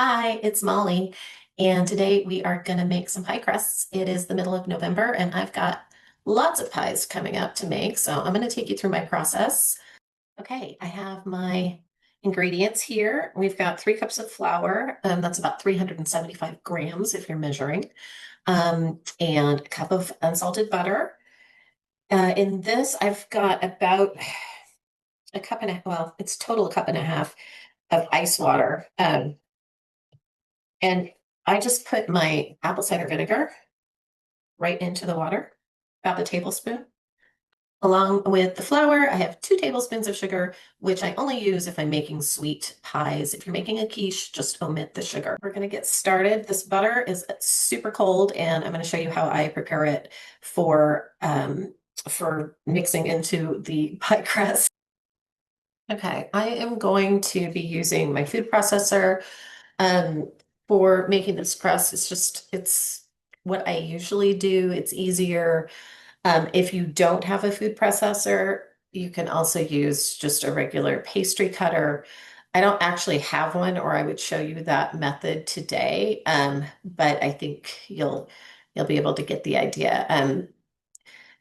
Hi, it's Molly, and today we are going to make some pie crusts. It is the middle of November, and I've got lots of pies coming up to make, so I'm going to take you through my process. Okay, I have my ingredients here. We've got 3 cups of flour, that's about 375 grams if you're measuring, and a cup of unsalted butter. In this, I've got about a cup and a, well, it's total a cup and a half of ice water. And I just put my apple cider vinegar right into the water, about a tablespoon. Along with the flour, I have 2 tablespoons of sugar, which I only use if I'm making sweet pies. If you're making a quiche, just omit the sugar. We're going to get started. This butter is super cold, and I'm going to show you how I prepare it for mixing into the pie crust. Okay, I am going to be using my food processor. Um, for making this crust, it's what I usually do. It's easier. If you don't have a food processor, you can also use just a regular pastry cutter. I don't actually have one, or I would show you that method today. But I think you'll be able to get the idea.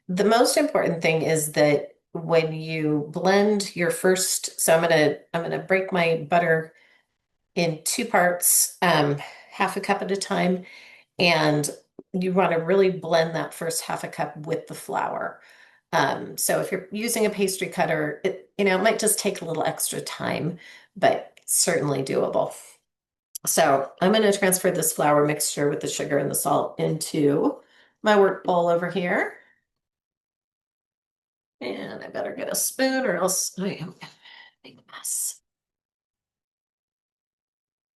The most important thing is that when you blend your first, so I'm gonna break my butter in 2 parts, half a cup at a time. And you want to really blend that first half a cup with the flour. So if you're using a pastry cutter, it might just take a little extra time, but certainly doable. So I'm going to transfer this flour mixture with the sugar and the salt into my work bowl over here. And I better get a spoon or else I am gonna make a mess.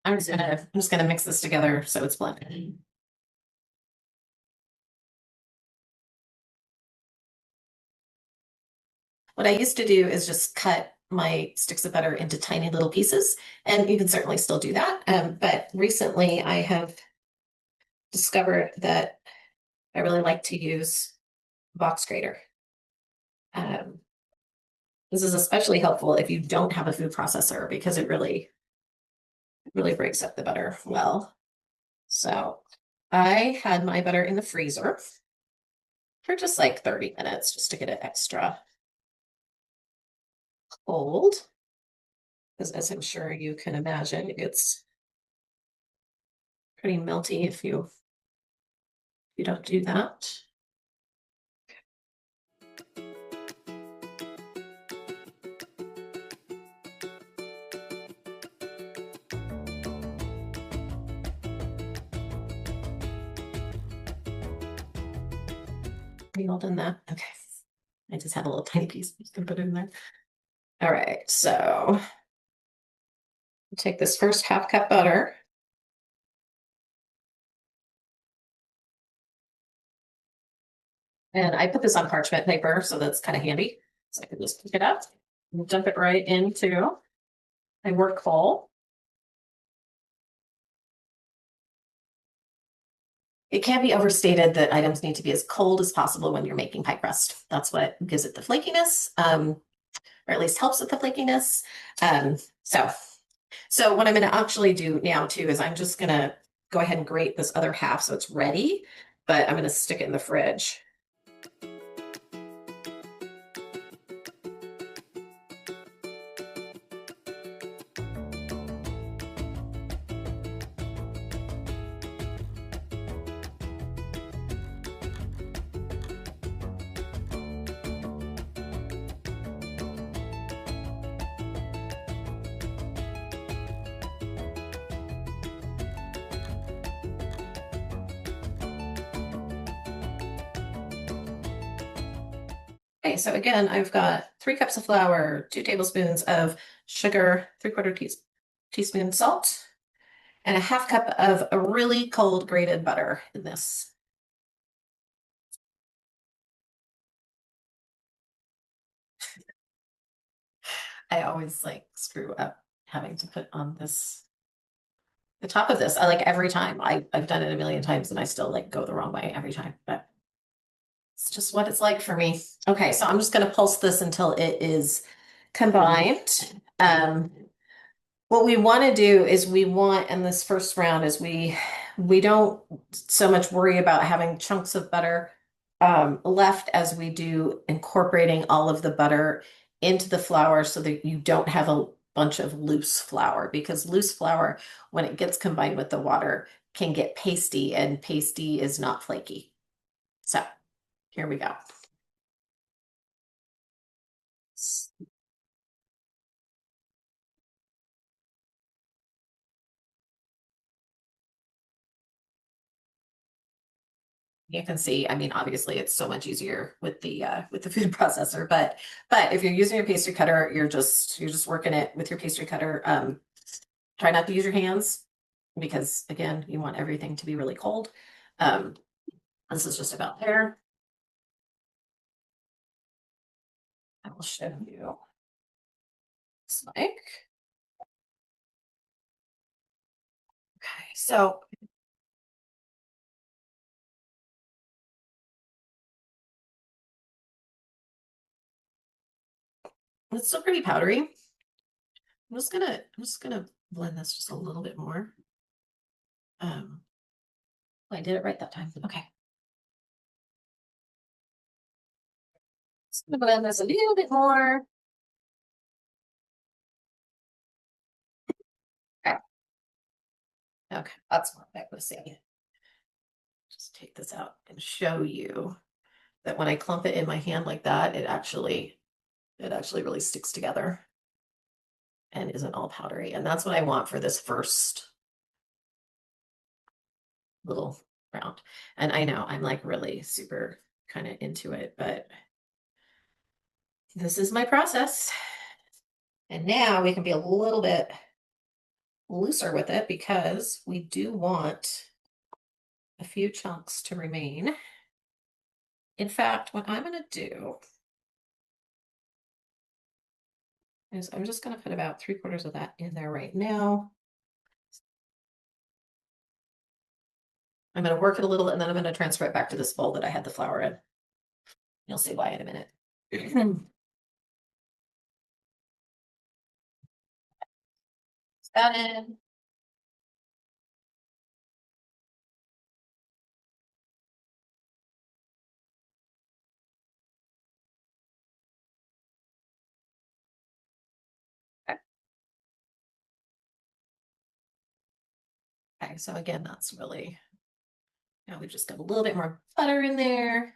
I'm just gonna mix this together so it's blended. What I used to do is just cut my sticks of butter into tiny little pieces, and you can certainly still do that. But recently I have discovered that I really like to use box grater. Um, this is especially helpful if you don't have a food processor because it really breaks up the butter well. So I had my butter in the freezer for just like 30 minutes just to get it extra cold. Because as I'm sure you can imagine, it's pretty melty if you don't do that. Are you all done that? Okay. I just had a little tiny piece. I'm just gonna put it in there. All right, so take this first half cup butter. And I put this on parchment paper, so that's kind of handy. So I can just pick it up and dump it right into my work bowl. It can't be overstated that items need to be as cold as possible when you're making pie crust. That's what gives it the flakiness, or at least helps with the flakiness. Um, so, so what I'm going to actually do now too is I'm just going to go ahead and grate this other half so it's ready, but I'm going to stick it in the fridge. Okay, so again, I've got 3 cups of flour, 2 tablespoons of sugar, 3/4 teaspoon salt, and a half cup of a really cold grated butter in this. I always like screw up having to put on the top of this. I like every time. I've done it a million times and I still like go the wrong way every time, but it's just what it's like for me. Okay, so I'm just gonna pulse this until it is combined. What we want to do is we want in this first round is we don't so much worry about having chunks of butter left as we do incorporating all of the butter into the flour so that you don't have a bunch of loose flour because loose flour, when it gets combined with the water, can get pasty and pasty is not flaky. So here we go. You can see, I mean, obviously it's so much easier with the food processor, but if you're using your pastry cutter, you're just working it with your pastry cutter. Try not to use your hands because again, you want everything to be really cold. Um, this is just about there. I will show you this mic. Okay, so it's still pretty powdery. I'm just gonna blend this just a little bit more. Um, I did it right that time. Okay. Just gonna blend this a little bit more. Okay, okay, that's what I was saying. Just take this out and show you that when I clump it in my hand like that, it actually really sticks together and isn't all powdery. And that's what I want for this first little round. And I know I'm like really super kind of into it, but this is my process. And now we can be a little bit looser with it because we do want a few chunks to remain. In fact, what I'm going to do is I'm just going to put about 3/4 of that in there right now. I'm going to work it a little and then I'm going to transfer it back to this bowl that I had the flour in. You'll see why in a minute. That in. Okay. Okay, so again, that's really, now we've just got a little bit more butter in there.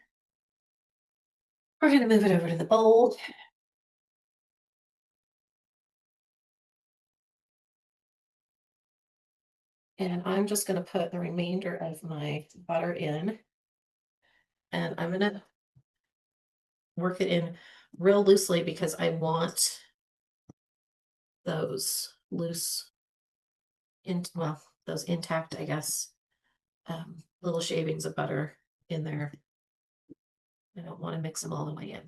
We're going to move it over to the bowl. And I'm just going to put the remainder of my butter in. And I'm going to work it in real loosely because I want those loose, well, those intact, I guess, little shavings of butter in there. I don't want to mix them all the way in.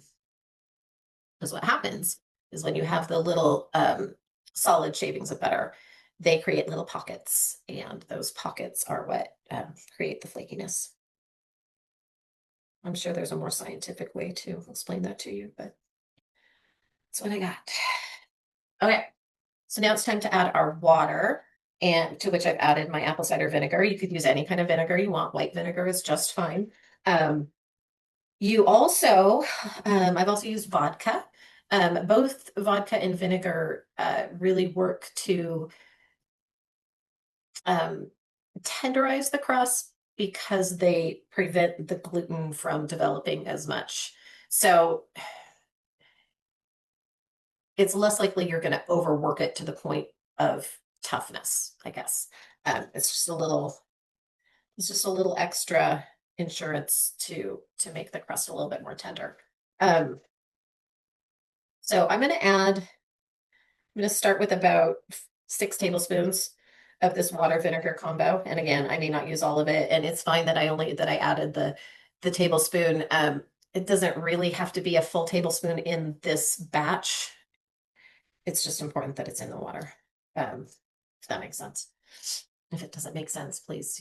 Because what happens is when you have the little solid shavings of butter, they create little pockets, and those pockets are what create the flakiness. I'm sure there's a more scientific way to explain that to you, but that's what I got. Okay, so now it's time to add our water, and to which I've added my apple cider vinegar. You could use any kind of vinegar you want. White vinegar is just fine. You also, I've also used vodka. Both vodka and vinegar really work to tenderize the crust because they prevent the gluten from developing as much. So it's less likely you're going to overwork it to the point of toughness, I guess. It's just a little extra insurance to make the crust a little bit more tender. Um, so I'm going to start with about 6 tablespoons of this water vinegar combo. And again, I may not use all of it, and it's fine that I added the tablespoon. It doesn't really have to be a full tablespoon in this batch. It's just important that it's in the water. If that makes sense. If it doesn't make sense, please,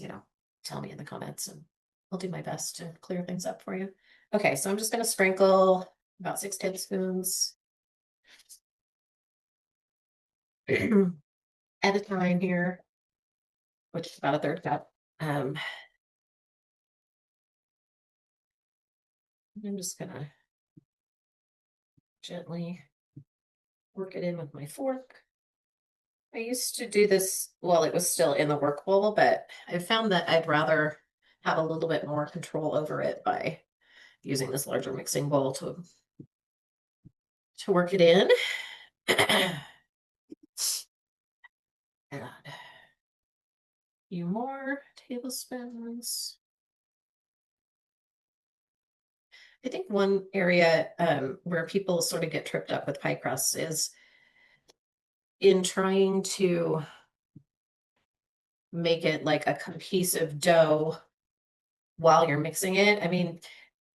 tell me in the comments and I'll do my best to clear things up for you. Okay, so I'm just going to sprinkle about 6 tablespoons. at a time here, which is about a third cup. I'm just gonna gently work it in with my fork. I used to do this while it was still in the work bowl, but I found that I'd rather have a little bit more control over it by using this larger mixing bowl to work it in. Add a few more tablespoons. I think one area where people sort of get tripped up with pie crusts is in trying to make it like a cohesive dough while you're mixing it. I mean,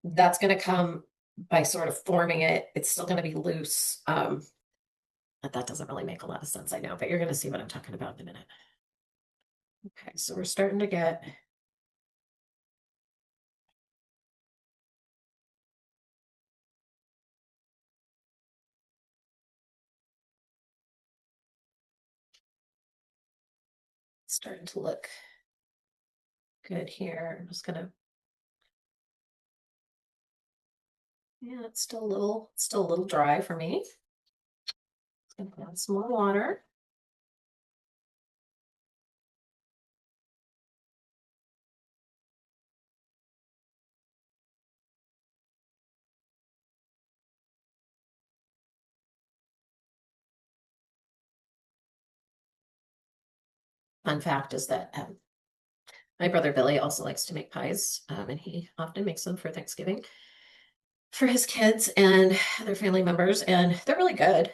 that's going to come by sort of forming it. It's still going to be loose. But that doesn't really make a lot of sense, I know, but you're going to see what I'm talking about in a minute. Okay, so we're starting to get starting to look good here. I'm just gonna, yeah, it's still a little dry for me. Gonna add some more water. Fun fact is that my brother Billy also likes to make pies, and he often makes them for Thanksgiving for his kids and their family members, and they're really good.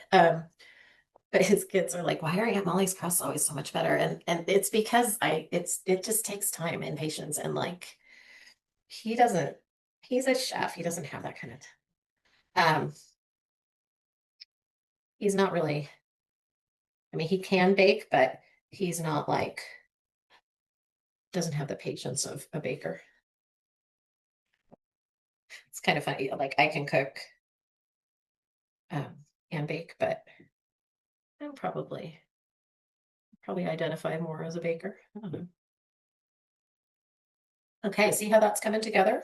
But his kids are like, "Why are Aunt Molly's crust always so much better?" And it's because it just takes time and patience, and like he doesn't. He's a chef. He doesn't have that kind of. Um, he's not really. I mean, he can bake, but he's not like doesn't have the patience of a baker. It's kind of funny. Like I can cook and bake, but I'm probably identify more as a baker. I don't know. Okay, see how that's coming together?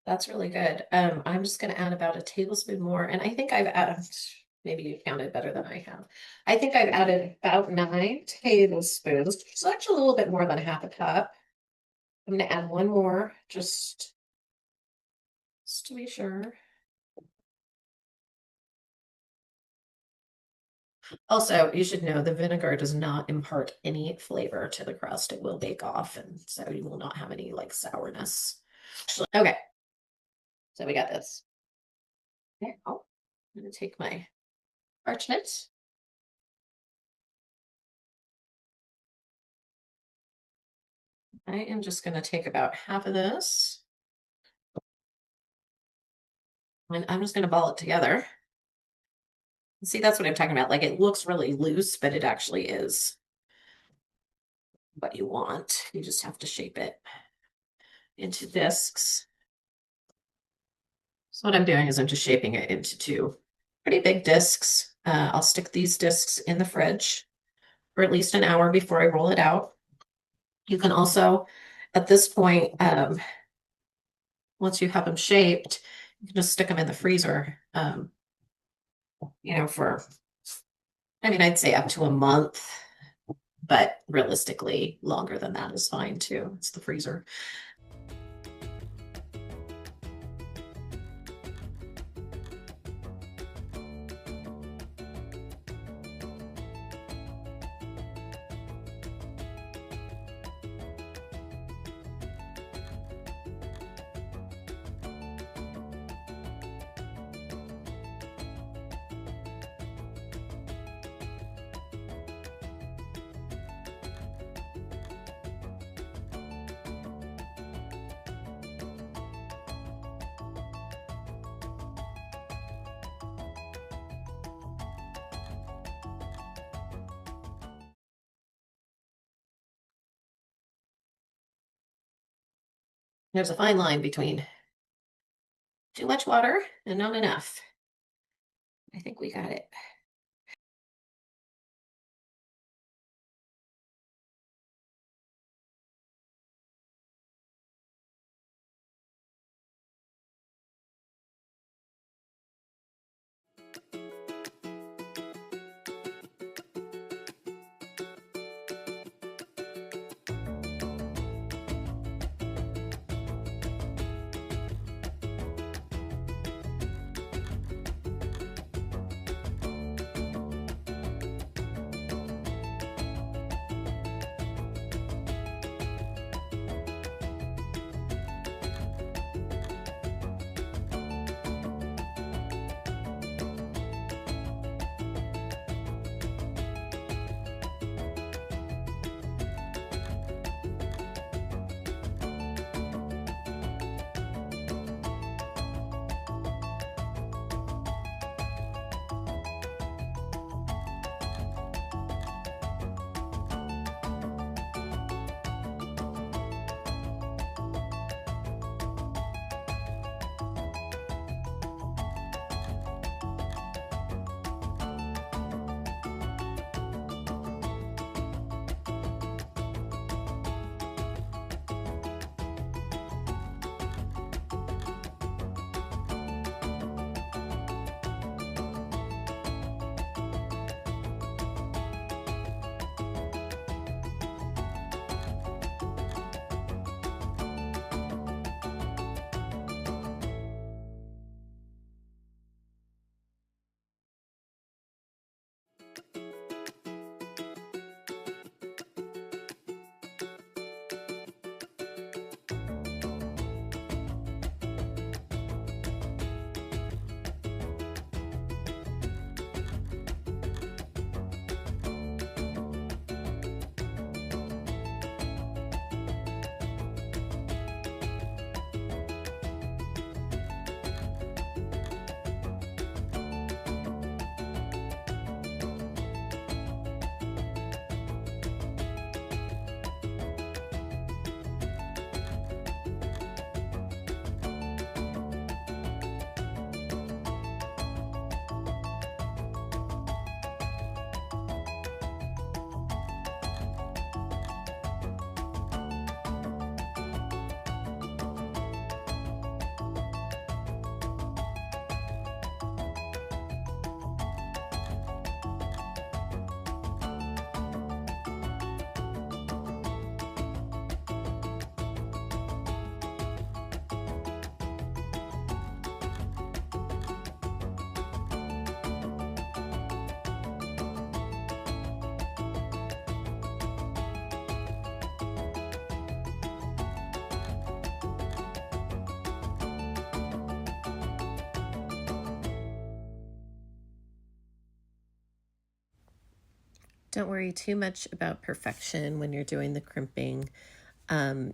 That's really good. I'm just going to add about a tablespoon more, and I think I've added. Maybe you counted better than I have. I think I've added about 9 tablespoons, which is actually a little bit more than a half a cup. I'm going to add one more just to be sure. Also, you should know the vinegar does not impart any flavor to the crust. It will bake off, and so you will not have any like sourness. Okay, so we got this. Now, I'm going to take my parchment. I am just going to take about half of this, and I'm just going to ball it together. See, that's what I'm talking about. Like it looks really loose, but it actually is what you want. You just have to shape it into discs. So what I'm doing is I'm just shaping it into two pretty big discs. I'll stick these discs in the fridge for at least an hour before I roll it out. You can also, at this point, once you have them shaped, you can just stick them in the freezer, for, I mean, I'd say up to a month, but realistically, longer than that is fine too. It's the freezer. There's a fine line between too much water and not enough. I think we got it. Don't worry too much about perfection when you're doing the crimping. Um,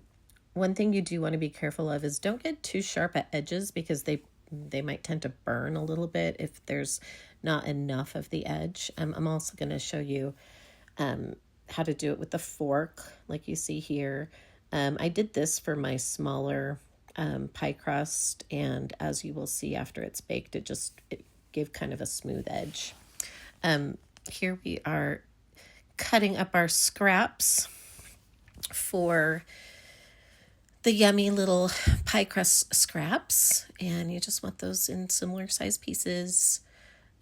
One thing you do want to be careful of is don't get too sharp at edges because they might tend to burn a little bit if there's not enough of the edge. I'm also going to show you how to do it with the fork, like you see here. I did this for my smaller pie crust, and as you will see after it's baked, it gave kind of a smooth edge. Here we are cutting up our scraps for the yummy little pie crust scraps, and you just want those in similar size pieces.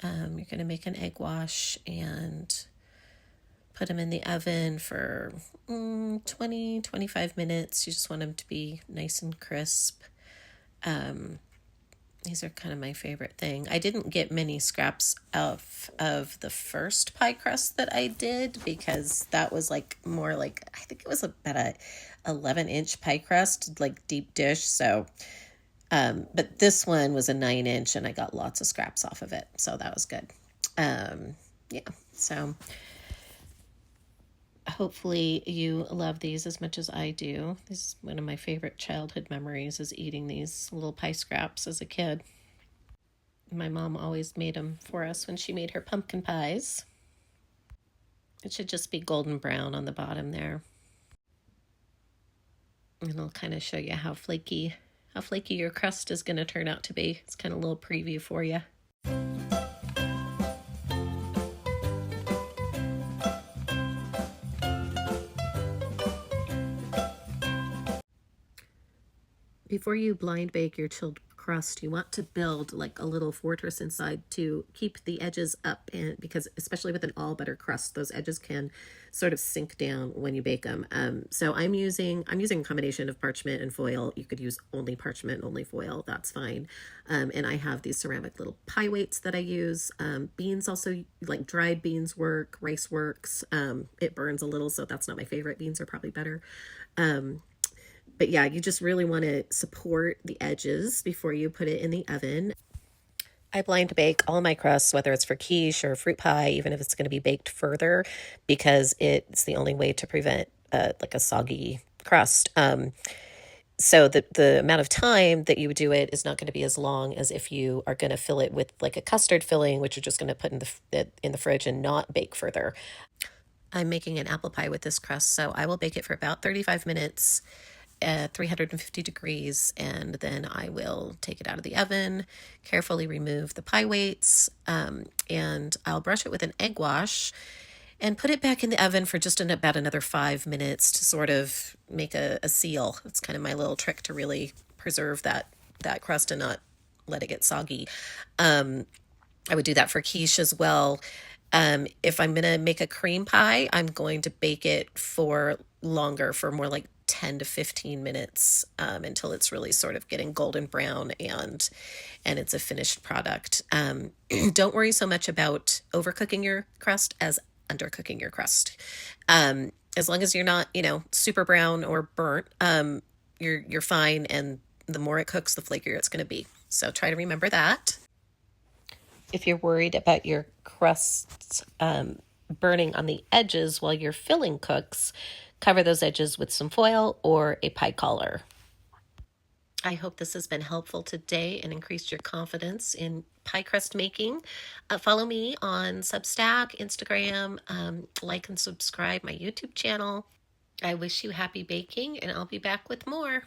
You're going to make an egg wash and put them in the oven for 20-25 minutes. You just want them to be nice and crisp. These are kind of my favorite thing. I didn't get many scraps of the first pie crust that I did because that was more like, I think it was about a 11-inch pie crust, like deep dish. So, but this one was a 9-inch and I got lots of scraps off of it. So that was good. Yeah, so hopefully you love these as much as I do. This is one of my favorite childhood memories, is eating these little pie scraps as a kid. My mom always made them for us when she made her pumpkin pies. It should just be golden brown on the bottom there. And I'll kind of show you how flaky how flaky your crust is going to turn out to be. It's kind of a little preview for you. Before you blind bake your chilled crust, you want to build like a little fortress inside to keep the edges up, and because especially with an all butter crust, those edges can sort of sink down when you bake them. So I'm using a combination of parchment and foil. You could use only parchment, only foil, that's fine. And I have these ceramic little pie weights that I use. Beans also, like dried beans work, rice works. It burns a little, so that's not my favorite. Beans are probably better. But yeah, you just really want to support the edges before you put it in the oven. I blind bake all my crusts, whether it's for quiche or fruit pie, even if it's going to be baked further, because it's the only way to prevent like a soggy crust. So the amount of time that you would do it is not going to be as long as if you are going to fill it with like a custard filling, which you're just going to put in the fridge and not bake further. I'm making an apple pie with this crust, so I will bake it for about 35 minutes at 350 degrees, and then I will take it out of the oven, carefully remove the pie weights, and I'll brush it with an egg wash and put it back in the oven for just about another 5 minutes to sort of make a seal. It's kind of my little trick to really preserve that crust and not let it get soggy. I would do that for quiche as well. If I'm going to make a cream pie, I'm going to bake it for longer, for more like 10 to 15 minutes, until it's really sort of getting golden brown and it's a finished product. Don't worry so much about overcooking your crust as undercooking your crust. As long as you're not, super brown or burnt, you're fine. And the more it cooks, the flakier it's going to be. So try to remember that. If you're worried about your crusts burning on the edges while your filling cooks, cover those edges with some foil or a pie collar. I hope this has been helpful today and increased your confidence in pie crust making. Follow me on Substack, Instagram, like and subscribe my YouTube channel. I wish you happy baking, and I'll be back with more.